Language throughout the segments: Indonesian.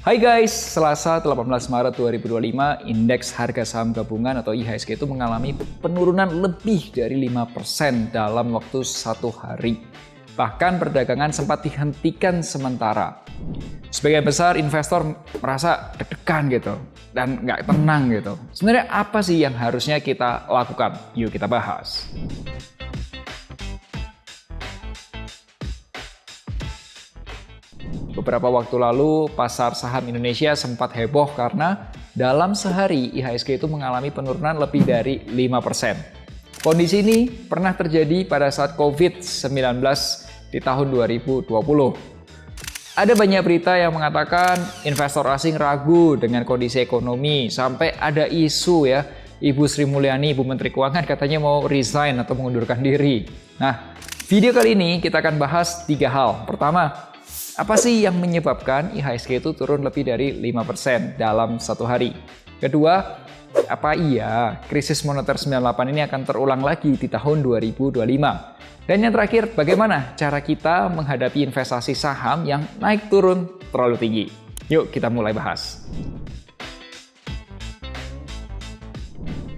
Hai guys, Selasa 18 Maret 2025, indeks harga saham gabungan atau IHSG itu mengalami penurunan lebih dari 5% dalam waktu satu hari. Bahkan perdagangan sempat dihentikan sementara. Sebagian besar investor merasa deg-degan gitu dan nggak tenang gitu. Sebenarnya apa sih yang harusnya kita lakukan? Yuk kita bahas. Beberapa waktu lalu, pasar saham Indonesia sempat heboh karena dalam sehari IHSG itu mengalami penurunan lebih dari 5%. Kondisi ini pernah terjadi pada saat COVID-19 di tahun 2020. Ada banyak berita yang mengatakan investor asing ragu dengan kondisi ekonomi, sampai ada isu ya, Ibu Sri Mulyani, Ibu Menteri Keuangan katanya mau resign atau mengundurkan diri. Nah, video kali ini kita akan bahas 3 hal. Pertama, apa sih yang menyebabkan IHSG itu turun lebih dari 5% dalam satu hari? Kedua, apa iya krisis moneter 98 ini akan terulang lagi di tahun 2025? Dan yang terakhir, bagaimana cara kita menghadapi investasi saham yang naik turun terlalu tinggi? Yuk kita mulai bahas.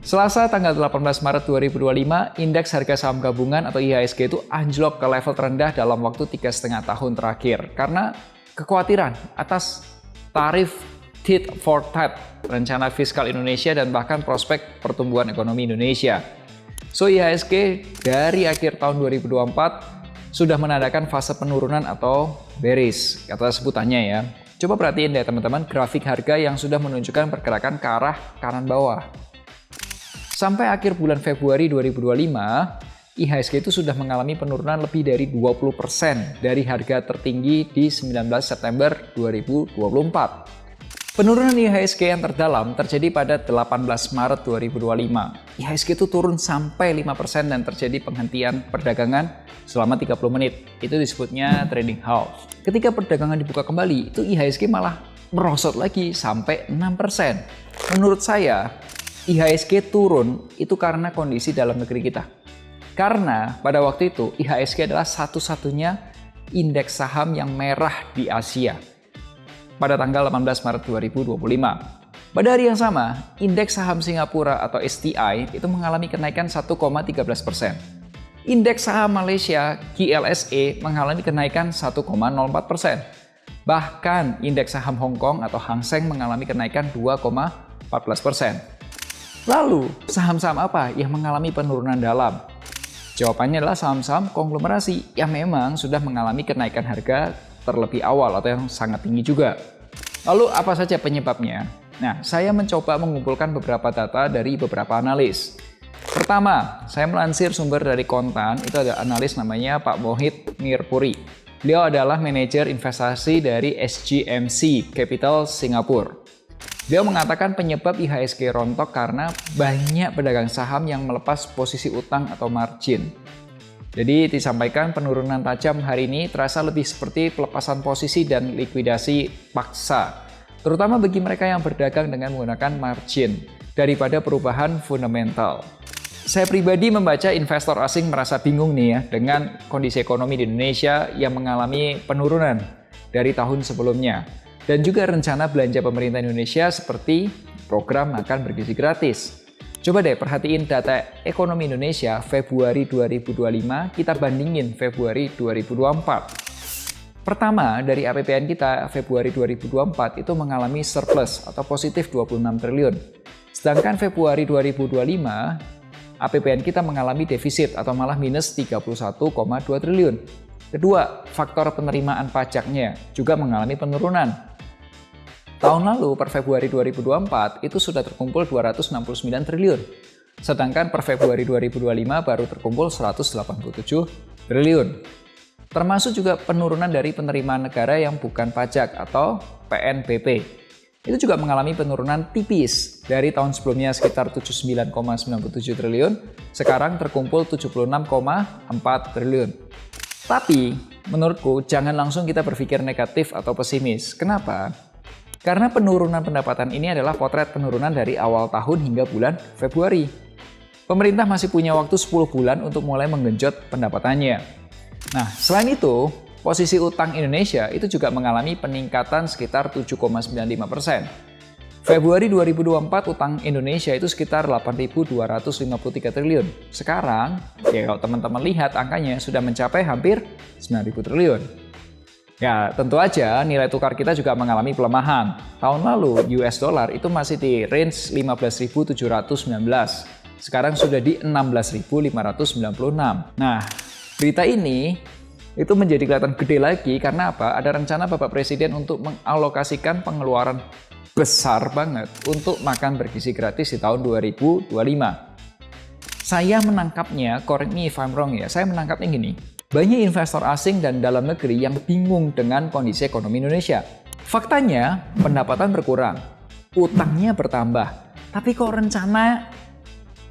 Selasa tanggal 18 Maret 2025, indeks harga saham gabungan atau IHSG itu anjlok ke level terendah dalam waktu 3,5 tahun terakhir karena kekhawatiran atas tarif tit for tat, rencana fiskal Indonesia dan bahkan prospek pertumbuhan ekonomi Indonesia. So IHSG dari akhir tahun 2024 sudah menandakan fase penurunan atau bearish, kata sebutannya ya. Coba perhatiin deh teman-teman grafik harga yang sudah menunjukkan pergerakan ke arah kanan bawah. Sampai akhir bulan Februari 2025, IHSG itu sudah mengalami penurunan lebih dari 20% dari harga tertinggi di 19 September 2024. Penurunan IHSG yang terdalam terjadi pada 18 Maret 2025. IHSG itu turun sampai 5% dan terjadi penghentian perdagangan selama 30 menit. Itu disebutnya trading halt. Ketika perdagangan dibuka kembali, itu IHSG malah merosot lagi sampai 6%. Menurut saya, IHSG turun itu karena kondisi dalam negeri kita. Karena pada waktu itu IHSG adalah satu-satunya indeks saham yang merah di Asia pada tanggal 18 Maret 2025. Pada hari yang sama, indeks saham Singapura atau STI itu mengalami kenaikan 1,13%. Indeks saham Malaysia GLSA mengalami kenaikan 1,04%. Bahkan indeks saham Hong Kong atau Hang Seng mengalami kenaikan 2,14%. Lalu, saham-saham apa yang mengalami penurunan dalam? Jawabannya adalah saham-saham konglomerasi yang memang sudah mengalami kenaikan harga terlebih awal atau yang sangat tinggi juga. Lalu, apa saja penyebabnya? Nah, saya mencoba mengumpulkan beberapa data dari beberapa analis. Pertama, saya melansir sumber dari Kontan, itu ada analis namanya Pak Mohit Nirpuri. Beliau adalah manajer investasi dari SGMC Capital Singapura. Dia mengatakan penyebab IHSG rontok karena banyak pedagang saham yang melepas posisi utang atau margin. Jadi disampaikan penurunan tajam hari ini terasa lebih seperti pelepasan posisi dan likuidasi paksa, terutama bagi mereka yang berdagang dengan menggunakan margin daripada perubahan fundamental. Saya pribadi membaca investor asing merasa bingung nih ya dengan kondisi ekonomi di Indonesia yang mengalami penurunan dari tahun sebelumnya. Dan juga rencana belanja pemerintah Indonesia seperti program makan bergizi gratis. Coba deh perhatiin data ekonomi Indonesia Februari 2025, kita bandingin Februari 2024. Pertama, dari APBN kita Februari 2024 itu mengalami surplus atau positif 26 triliun. Sedangkan Februari 2025, APBN kita mengalami defisit atau malah minus 31,2 triliun. Kedua, faktor penerimaan pajaknya juga mengalami penurunan. Tahun lalu per Februari 2024 itu sudah terkumpul 269 triliun. Sedangkan per Februari 2025 baru terkumpul 187 triliun. Termasuk juga penurunan dari penerimaan negara yang bukan pajak atau PNBP. Itu juga mengalami penurunan tipis dari tahun sebelumnya sekitar 79,97 triliun, sekarang terkumpul 76,4 triliun. Tapi menurutku jangan langsung kita berpikir negatif atau pesimis. Kenapa? Karena penurunan pendapatan ini adalah potret penurunan dari awal tahun hingga bulan Februari. Pemerintah masih punya waktu 10 bulan untuk mulai menggenjot pendapatannya. Nah, selain itu, posisi utang Indonesia itu juga mengalami peningkatan sekitar 7,95%. Februari 2024 utang Indonesia itu sekitar 8.253 triliun. Sekarang, ya kalau teman-teman lihat angkanya sudah mencapai hampir 9.000 triliun. Ya, tentu aja nilai tukar kita juga mengalami pelemahan. Tahun lalu US dollar itu masih di range 15.719. Sekarang sudah di 16.596. Nah, berita ini itu menjadi kelihatan gede lagi karena apa? Ada rencana Bapak Presiden untuk mengalokasikan pengeluaran besar banget untuk makan bergizi gratis di tahun 2025. Saya menangkapnya, correct me if I'm wrong ya, saya menangkapnya gini. Banyak investor asing dan dalam negeri yang bingung dengan kondisi ekonomi Indonesia. Faktanya, pendapatan berkurang, utangnya bertambah, tapi kok rencana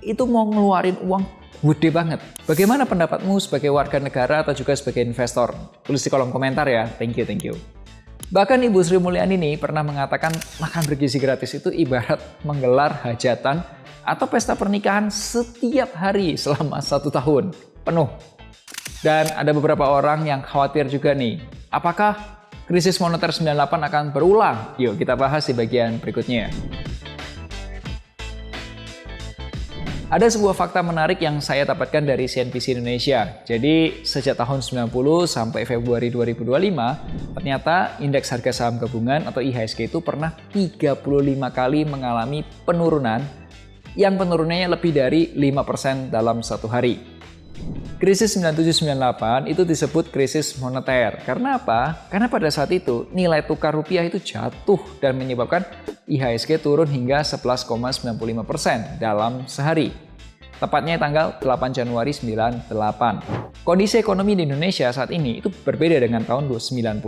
itu mau ngeluarin uang gede banget. Bagaimana pendapatmu sebagai warga negara atau juga sebagai investor? Tulis di kolom komentar ya. Thank you. Bahkan Ibu Sri Mulyani ini pernah mengatakan makan bergizi gratis itu ibarat menggelar hajatan atau pesta pernikahan setiap hari selama 1 tahun penuh. Dan ada beberapa orang yang khawatir juga nih, apakah krisis moneter 98 akan berulang? Yuk kita bahas di bagian berikutnya. Ada sebuah fakta menarik yang saya dapatkan dari CNBC Indonesia. Jadi sejak tahun 90 sampai Februari 2025, ternyata indeks harga saham gabungan atau IHSG itu pernah 35 kali mengalami penurunan yang penurunannya lebih dari 5% dalam satu hari. Krisis 97-98 itu disebut krisis moneter. Karena apa? Karena pada saat itu nilai tukar rupiah itu jatuh dan menyebabkan IHSG turun hingga 11,95% dalam sehari. Tepatnya tanggal 8 Januari 98. Kondisi ekonomi di Indonesia saat ini itu berbeda dengan tahun 98.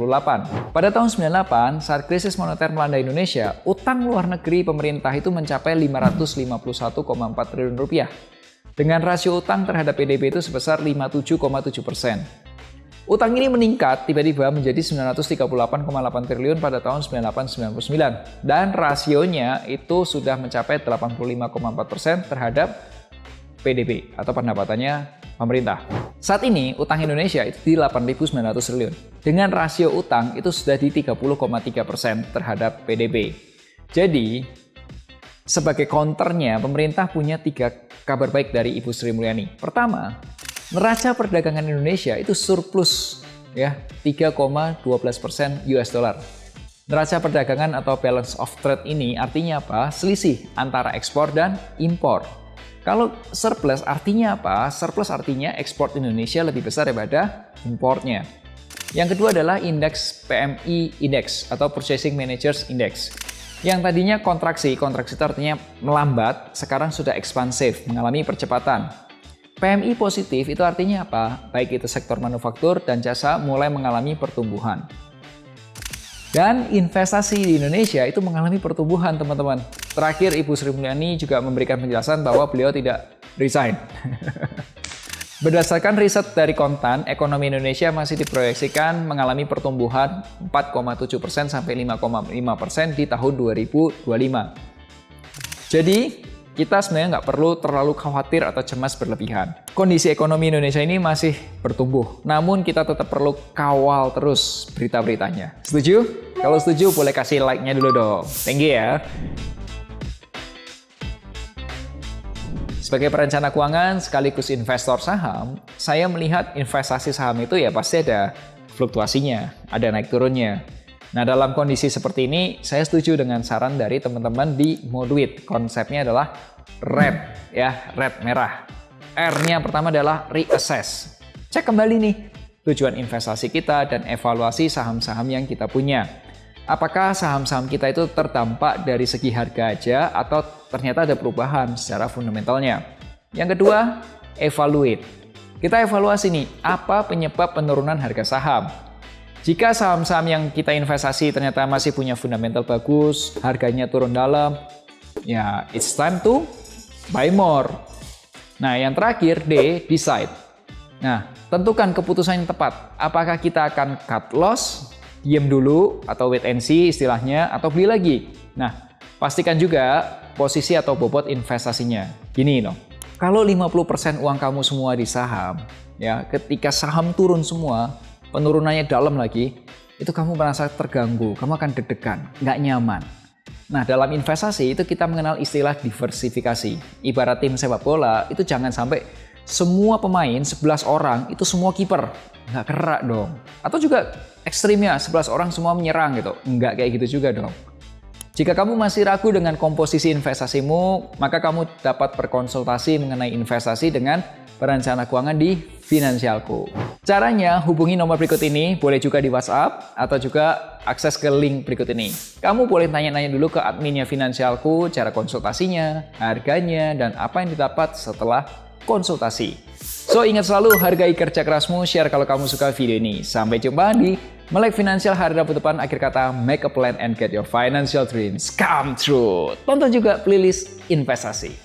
Pada tahun 98, saat krisis moneter melanda Indonesia, utang luar negeri pemerintah itu mencapai 551,4 triliun rupiah. Dengan rasio utang terhadap PDB itu sebesar 57,7%. Utang ini meningkat tiba-tiba menjadi 938,8 triliun pada tahun 98-99 dan rasionya itu sudah mencapai 85,4% terhadap PDB atau pendapatannya pemerintah. Saat ini utang Indonesia itu di 8.900 triliun. Dengan rasio utang itu sudah di 30,3% terhadap PDB. Jadi sebagai counternya pemerintah punya 3 kabar baik dari Ibu Sri Mulyani. Pertama, neraca perdagangan Indonesia itu surplus ya 3,12% US dollar. Neraca perdagangan atau balance of trade ini artinya apa? Selisih antara ekspor dan impor. Kalau surplus artinya apa? Surplus artinya ekspor Indonesia lebih besar daripada importnya. Yang kedua adalah indeks PMI Index atau Purchasing Managers Index. Yang tadinya kontraksi itu artinya melambat, sekarang sudah ekspansif, mengalami percepatan. PMI positif itu artinya apa? Baik itu sektor manufaktur dan jasa mulai mengalami pertumbuhan. Dan investasi di Indonesia itu mengalami pertumbuhan, teman-teman. Terakhir, Ibu Sri Mulyani juga memberikan penjelasan bahwa beliau tidak resign. Berdasarkan riset dari Kontan, ekonomi Indonesia masih diproyeksikan mengalami pertumbuhan 4,7% sampai 5,5% di tahun 2025. Jadi, kita sebenarnya nggak perlu terlalu khawatir atau cemas berlebihan. Kondisi ekonomi Indonesia ini masih bertumbuh, namun kita tetap perlu kawal terus berita-beritanya. Setuju? Kalau setuju, boleh kasih like-nya dulu dong. Thank you ya. Sebagai perencana keuangan sekaligus investor saham, saya melihat investasi saham itu ya pasti ada fluktuasinya, ada naik turunnya. Nah, dalam kondisi seperti ini, saya setuju dengan saran dari teman-teman di Moduit. Konsepnya adalah RED, ya, RED merah. R-nya pertama adalah reassess. Cek kembali nih tujuan investasi kita dan evaluasi saham-saham yang kita punya. Apakah saham-saham kita itu terdampak dari segi harga aja atau ternyata ada perubahan secara fundamentalnya? Yang kedua, evaluate. Kita evaluasi nih, apa penyebab penurunan harga saham? Jika saham-saham yang kita investasi ternyata masih punya fundamental bagus, harganya turun dalam, ya it's time to buy more. Nah, yang terakhir, D, decide. Nah, tentukan keputusan yang tepat. Apakah kita akan cut loss, diam dulu, atau wait and see istilahnya, atau beli lagi. Nah, pastikan juga posisi atau bobot investasinya. Gini loh, kalau 50% uang kamu semua di saham, ya ketika saham turun semua, penurunannya dalam lagi, itu kamu merasa terganggu, kamu akan deg-degan, nggak nyaman. Nah, dalam investasi itu kita mengenal istilah diversifikasi. Ibarat tim sepak bola, itu jangan sampai semua pemain, 11 orang, itu semua kiper. Nggak kerak dong. Atau juga ekstrimnya, 11 orang semua menyerang gitu. Nggak kayak gitu juga dong. Jika kamu masih ragu dengan komposisi investasimu, maka kamu dapat berkonsultasi mengenai investasi dengan perencana keuangan di Finansialku. Caranya hubungi nomor berikut ini, boleh juga di WhatsApp atau juga akses ke link berikut ini. Kamu boleh tanya-tanya dulu ke adminnya Finansialku, cara konsultasinya, harganya, dan apa yang didapat setelah konsultasi. So, ingat selalu hargai kerja kerasmu, share kalau kamu suka video ini. Sampai jumpa di Melek Finansial hari Rabu depan. Akhir kata, make a plan and get your financial dreams come true. Tonton juga playlist investasi.